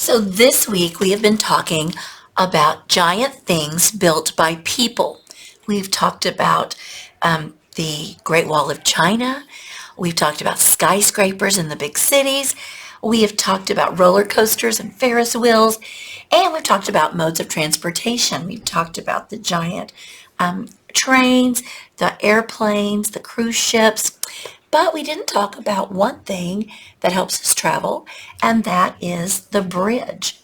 So this week we have been talking about giant things built by people. We've talked about the Great Wall of China. We've talked about skyscrapers in the big cities. We have talked about roller coasters and Ferris wheels. And we've talked about modes of transportation. We've talked about the giant trains, the airplanes, the cruise ships. But we didn't talk about one thing that helps us travel, and that is the bridge.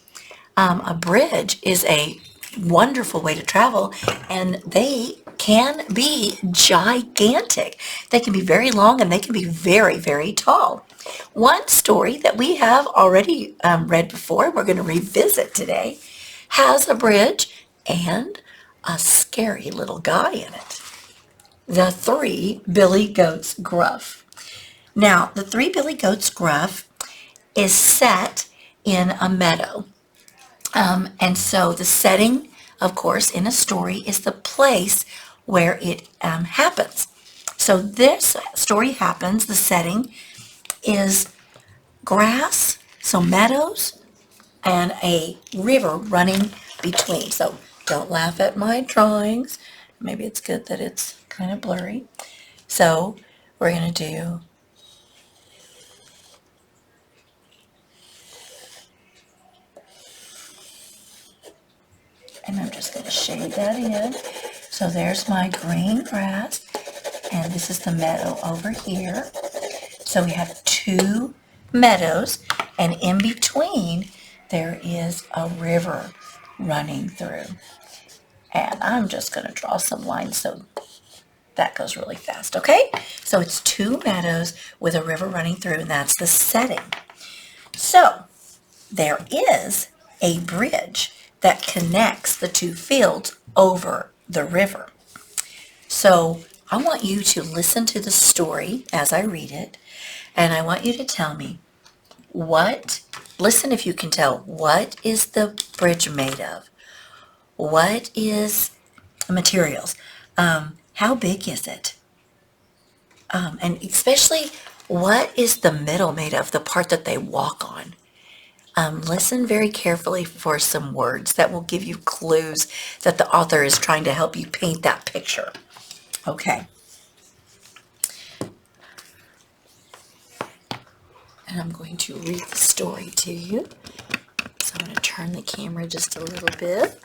A bridge is a wonderful way to travel, and they can be gigantic. They can be very long and they can be very, very tall. One story that we have already read before, we're going to revisit today, has a bridge and a scary little guy in it. The Three Billy Goats Gruff. Now, the Three Billy Goats Gruff is set in a meadow. And so the setting, of course, in a story is the place where it happens. So this story happens, the setting is grass, so meadows, and a river running between. So don't laugh at my drawings. Maybe it's good that it's kind of blurry. So we're going to do and I'm just going to shade that in. So there's my green grass, and this is the meadow over here. So we have two meadows, and in between there is a river running through. And I'm just going to draw some lines so that goes really fast, okay? So it's two meadows with a river running through, and that's the setting. So there is a bridge that connects the two fields over the river. So I want you to listen to the story as I read it, and I want you to tell me listen if you can tell, what is the bridge made of? What is the materials? How big is it? And especially, what is the middle made of, the part that they walk on? Listen very carefully for some words that will give you clues that the author is trying to help you paint that picture. Okay. And I'm going to read the story to you. So I'm going to turn the camera just a little bit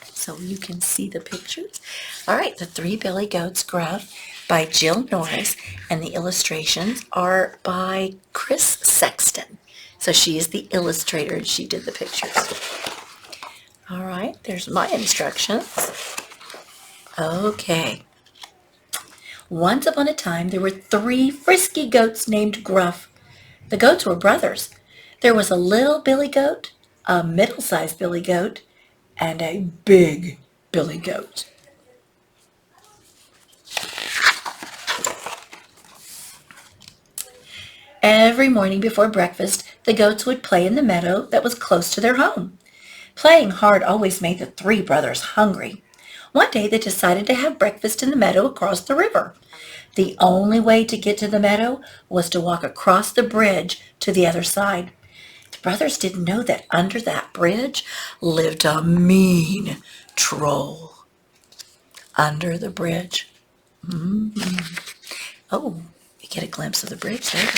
so you can see the pictures. All right, The Three Billy Goats Gruff by Jill Norris, and the illustrations are by Chris Sexton. So she is the illustrator and she did the pictures. All right, there's my instructions. Okay. Once upon a time, there were three frisky goats named Gruff. The goats were brothers. There was a little billy goat, a middle-sized billy goat, and a big billy goat. Every morning before breakfast, the goats would play in the meadow that was close to their home. Playing hard always made the three brothers hungry. One day they decided to have breakfast in the meadow across the river. The only way to get to the meadow was to walk across the bridge to the other side. The brothers didn't know that under that bridge lived a mean troll. Under the bridge. Oh, you get a glimpse of the bridge there.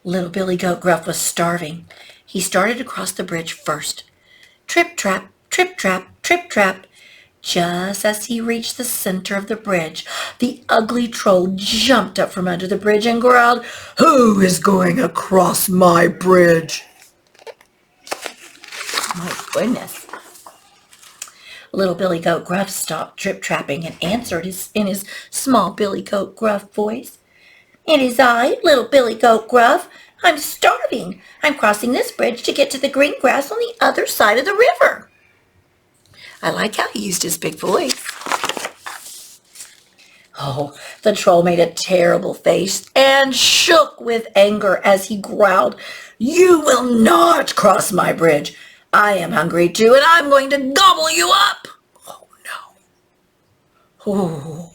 Little Billy Goat Gruff was starving. He started across the bridge first. Trip, trap, trip, trap, trip, trap. Just as he reached the center of the bridge, the ugly troll jumped up from under the bridge and growled, "Who is going across my bridge?" My goodness. Little Billy Goat Gruff stopped trip-trapping and answered in his small Billy Goat Gruff voice. "It is I, little Billy Goat Gruff. I'm starving. I'm crossing this bridge to get to the green grass on the other side of the river." I like how he used his big voice. Oh, the troll made a terrible face and shook with anger as he growled, "You will not cross my bridge. I am hungry too, and I'm going to gobble you up." Oh, no. Oh,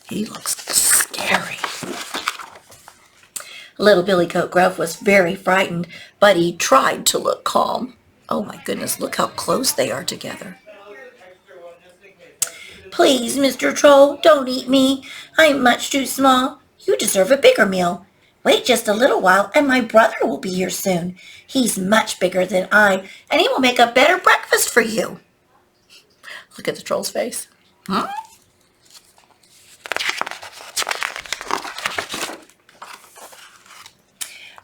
he looks scary. Little Billy Goat Gruff was very frightened, but he tried to look calm. Oh my goodness, look how close they are together. Please, Mr. Troll, don't eat me. I'm much too small. You deserve a bigger meal. Wait just a little while and my brother will be here soon. He's much bigger than I, and he will make a better breakfast for you. Look at the troll's face. Huh?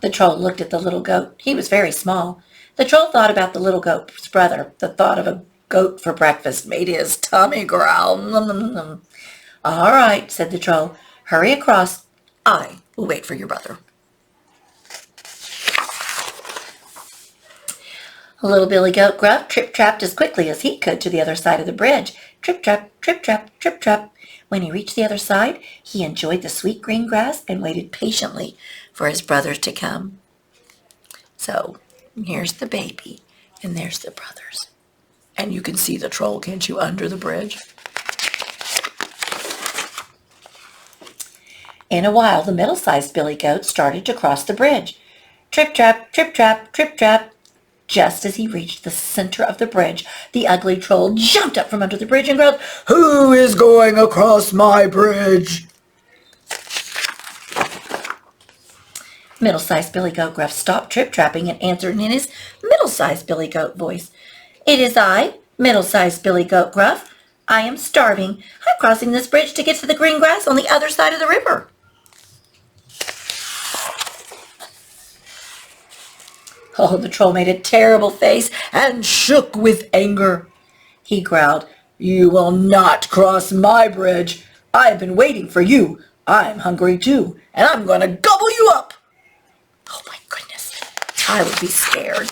The troll looked at the little goat. He was very small. The troll thought about the little goat's brother. The thought of a goat for breakfast made his tummy growl. Nom, nom, nom. All right, said the troll. Hurry across. I will wait for your brother. Little Billy Goat Gruff trip-trapped as quickly as he could to the other side of the bridge. Trip-trap, trip-trap, trip-trap. When he reached the other side, he enjoyed the sweet green grass and waited patiently for his brothers to come. So here's the baby, and there's the brothers. And you can see the troll, can't you, under the bridge? In a while, the middle-sized Billy Goat started to cross the bridge. Trip-trap, trip-trap, trip-trap. Just as he reached the center of the bridge, the ugly troll jumped up from under the bridge and growled, "Who is going across my bridge?" Middle-sized Billy Goat Gruff stopped trip-trapping and answered in his middle-sized Billy Goat voice. "It is I, middle-sized Billy Goat Gruff. I am starving. I'm crossing this bridge to get to the green grass on the other side of the river." Oh, the troll made a terrible face and shook with anger. He growled, "You will not cross my bridge. I have been waiting for you. I'm hungry too, and I'm going to gobble you up." Oh my goodness, I would be scared.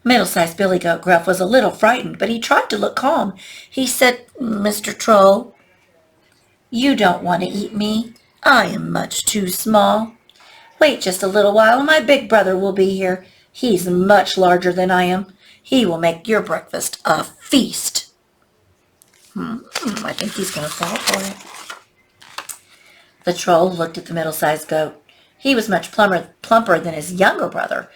Middle-sized Billy Goat Gruff was a little frightened, but he tried to look calm. He said, "Mr. Troll, you don't want to eat me. I am much too small. Wait just a little while and my big brother will be here. He's much larger than I am. He will make your breakfast a feast." I think he's going to fall for it. The troll looked at the middle-sized goat. He was much plumper than his younger brother.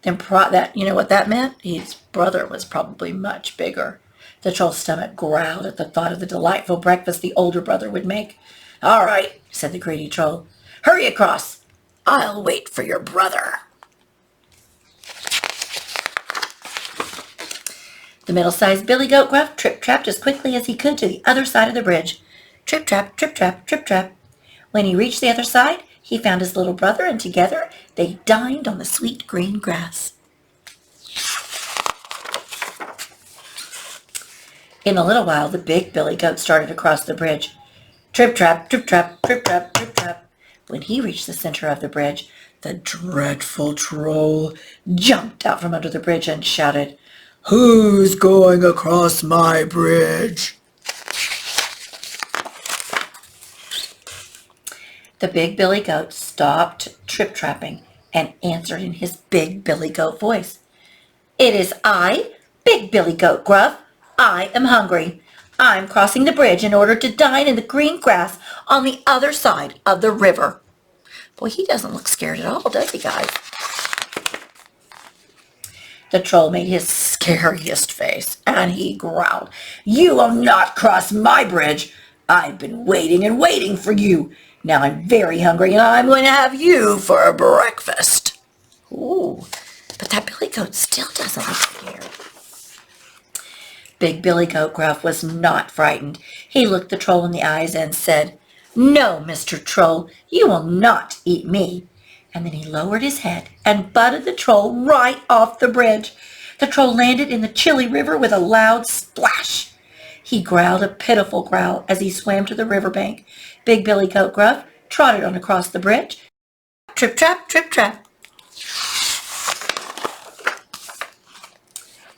You know what that meant? His brother was probably much bigger. The troll's stomach growled at the thought of the delightful breakfast the older brother would make. "All right," said the greedy troll. "Hurry across. I'll wait for your brother." The middle-sized Billy Goat Gruff trip-trapped as quickly as he could to the other side of the bridge. Trip-trap, trip-trap, trip-trap. When he reached the other side, he found his little brother, and together they dined on the sweet green grass. In a little while, the big Billy Goat started across the bridge. Trip-trap, trip-trap, trip-trap, trip-trap. When he reached the center of the bridge, the dreadful troll jumped out from under the bridge and shouted, "Who's going across my bridge?" The big Billy Goat stopped trip-trapping and answered in his big Billy Goat voice. "It is I, Big Billy Goat Gruff. I am hungry. I'm crossing the bridge in order to dine in the green grass on the other side of the river." Boy, he doesn't look scared at all, does he, guys? The troll made his scariest face, and he growled, "You will not cross my bridge. I've been waiting and waiting for you. Now I'm very hungry, and I'm going to have you for breakfast." Ooh, but that Billy Goat still doesn't look scared. Big Billy Goat Gruff was not frightened. He looked the troll in the eyes and said, "No, Mr. Troll, you will not eat me." And then he lowered his head and butted the troll right off the bridge. The troll landed in the chilly river with a loud splash. He growled a pitiful growl as he swam to the riverbank. Big Billy Goat Gruff trotted on across the bridge. Trip-trap, trip-trap.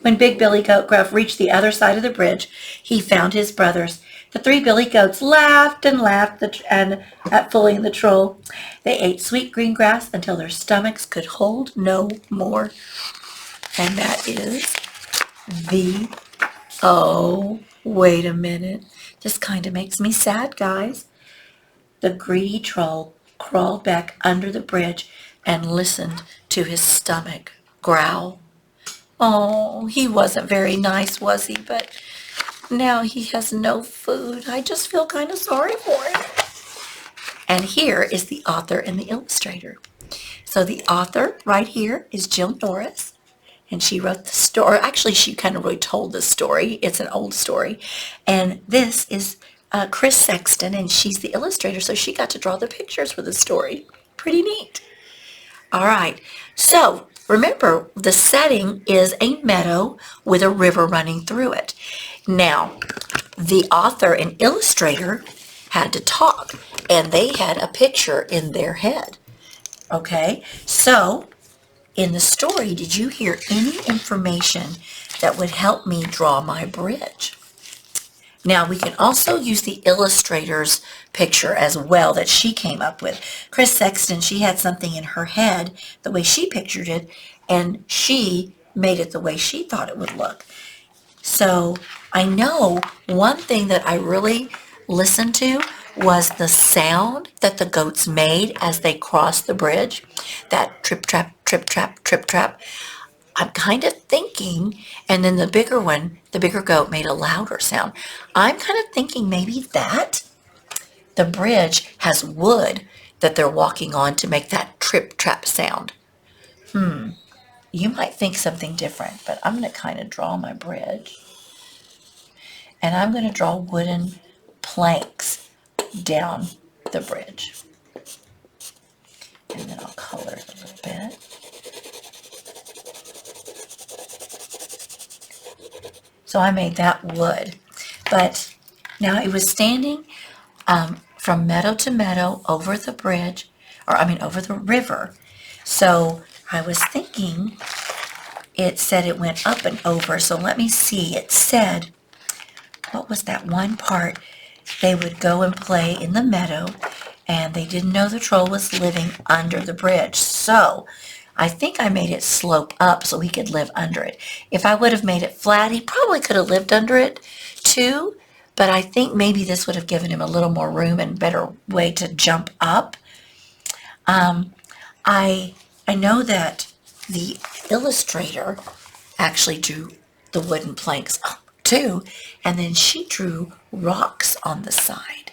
When Big Billy Goat Gruff reached the other side of the bridge, he found his brothers. The three Billy Goats laughed and laughed at fooling the troll. They ate sweet green grass until their stomachs could hold no more. And that is oh, wait a minute. This kind of makes me sad, guys. The greedy troll crawled back under the bridge and listened to his stomach growl. Oh, he wasn't very nice, was he? But now he has no food. I just feel kind of sorry for him. And here is the author and the illustrator. So the author right here is Jill Norris, and she wrote the story. Actually, she kind of really told the story. It's an old story. And this is Chris Sexton, and she's the illustrator, so she got to draw the pictures for the story. Pretty neat. All right, so remember, the setting is a meadow with a river running through it. Now, the author and illustrator had to talk, and they had a picture in their head. Okay, so in the story, did you hear any information that would help me draw my bridge? Now, we can also use the illustrator's picture as well that she came up with. Chris Sexton, she had something in her head, the way she pictured it, and she made it the way she thought it would look. So I know one thing that I really listened to was the sound that the goats made as they crossed the bridge. That trip, trap, trip, trap, trip, trap. I'm kind of thinking, and then the bigger one, the bigger goat made a louder sound. I'm kind of thinking maybe that the bridge has wood that they're walking on to make that trip trap sound. You might think something different, but I'm going to kind of draw my bridge. And I'm going to draw wooden planks down the bridge. And then I'll color it a little bit. So I made that wood, but now it was standing from meadow to meadow over the bridge, over the river. So I was thinking it said it went up and over. So let me see. It said, what was that one part? They would go and play in the meadow, and they didn't know the troll was living under the bridge. So I think I made it slope up so he could live under it. If I would have made it flat, he probably could have lived under it too, but I think maybe this would have given him a little more room and better way to jump up. I know that the illustrator actually drew the wooden planks up too, and then she drew rocks on the side.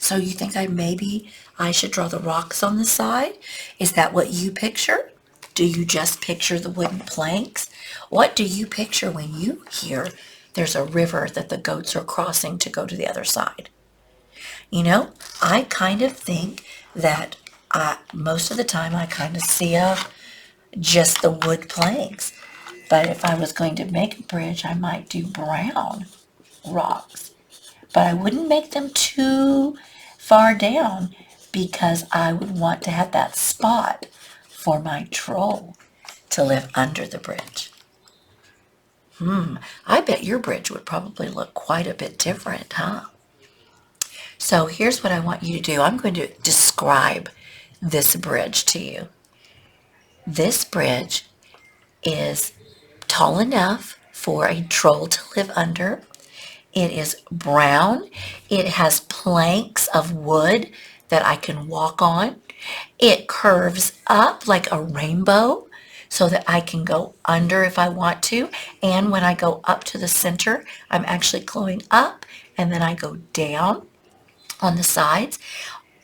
So you think maybe I should draw the rocks on the side? Is that what you picture? Do you just picture the wooden planks? What do you picture when you hear there's a river that the goats are crossing to go to the other side? You know, I kind of think that most of the time I kind of see just the wood planks. But if I was going to make a bridge, I might do brown rocks. But I wouldn't make them too far down because I would want to have that spot for my troll to live under the bridge. I bet your bridge would probably look quite a bit different, huh? So here's what I want you to do. I'm going to describe this bridge to you. This bridge is tall enough for a troll to live under. It is brown. It has planks of wood that I can walk on. It curves up like a rainbow so that I can go under if I want to. And when I go up to the center, I'm actually going up, and then I go down on the sides.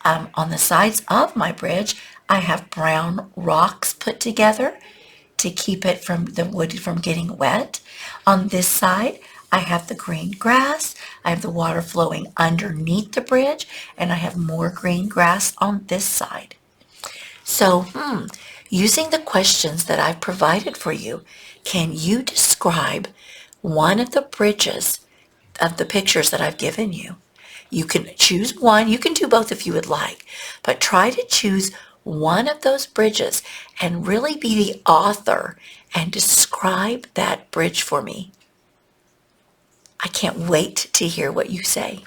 On the sides of my bridge, I have brown rocks put together to keep it from the wood from getting wet. On this side, I have the green grass, I have the water flowing underneath the bridge, and I have more green grass on this side. So, using the questions that I've provided for you, can you describe one of the bridges of the pictures that I've given you? You can choose one, you can do both if you would like, but try to choose one of those bridges and really be the author and describe that bridge for me. I can't wait to hear what you say.